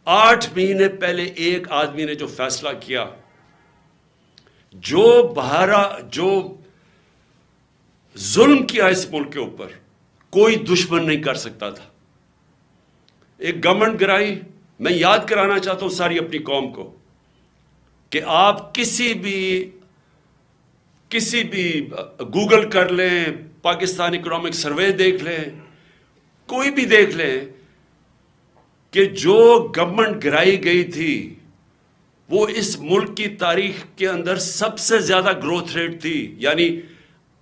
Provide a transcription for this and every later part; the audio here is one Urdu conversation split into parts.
8 مہینے پہلے ایک آدمی نے جو فیصلہ کیا، جو ظلم کیا اس ملک کے اوپر، کوئی دشمن نہیں کر سکتا تھا. ایک گورنمنٹ گرائی. میں یاد کرانا چاہتا ہوں ساری اپنی قوم کو کہ آپ کسی بھی گوگل کر لیں، پاکستان اکنامک سروے دیکھ لیں، کوئی بھی دیکھ لیں کہ جو گورنمنٹ گرائی گئی تھی وہ اس ملک کی تاریخ کے اندر سب سے زیادہ گروتھ ریٹ تھی. یعنی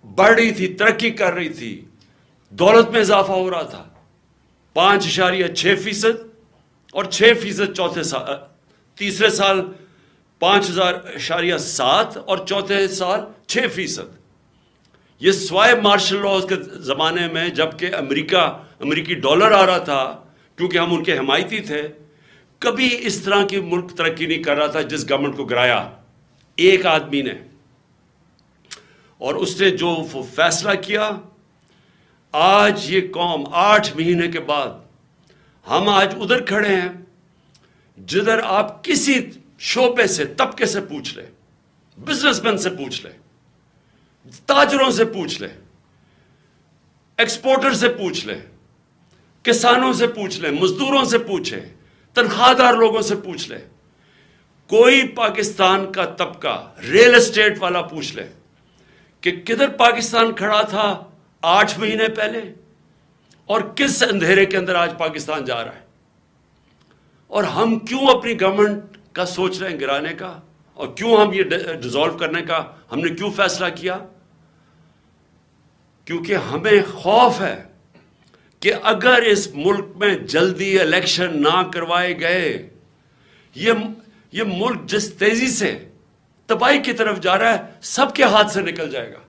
بڑھ رہی تھی، ترقی کر رہی تھی، دولت میں اضافہ ہو رہا تھا. 5.6% اور 6% تیسرے سال 5.7 اور چوتھے سال 6%. یہ سوائے مارشل لاء کے زمانے میں جبکہ امریکی ڈالر آ رہا تھا کیونکہ ہم ان کے حمایتی تھے، کبھی اس طرح کی ملک ترقی نہیں کر رہا تھا جس گورنمنٹ کو گرایا ایک آدمی نے. اور اس نے جو فیصلہ کیا، آج یہ قوم 8 مہینے کے بعد ہم آج ادھر کھڑے ہیں جدھر آپ کسی شعبے سے، طبقے سے پوچھ لیں، بزنس مین سے پوچھ لیں، تاجروں سے پوچھ لیں، ایکسپورٹر سے پوچھ لیں، کسانوں سے پوچھ لیں، مزدوروں سے پوچھیں، تنخواہ دار لوگوں سے پوچھ لیں، کوئی پاکستان کا طبقہ، ریل اسٹیٹ والا پوچھ لیں کہ کدھر پاکستان کھڑا تھا 8 مہینے پہلے اور کس اندھیرے کے اندر آج پاکستان جا رہا ہے. اور ہم کیوں اپنی گورنمنٹ کا سوچ رہے ہیں گرانے کا، اور کیوں ہم یہ ڈیزالو کرنے کا ہم نے کیوں فیصلہ کیا؟ کیونکہ ہمیں خوف ہے کہ اگر اس ملک میں جلدی الیکشن نہ کروائے گئے، یہ ملک جس تیزی سے تباہی کی طرف جا رہا ہے سب کے ہاتھ سے نکل جائے گا.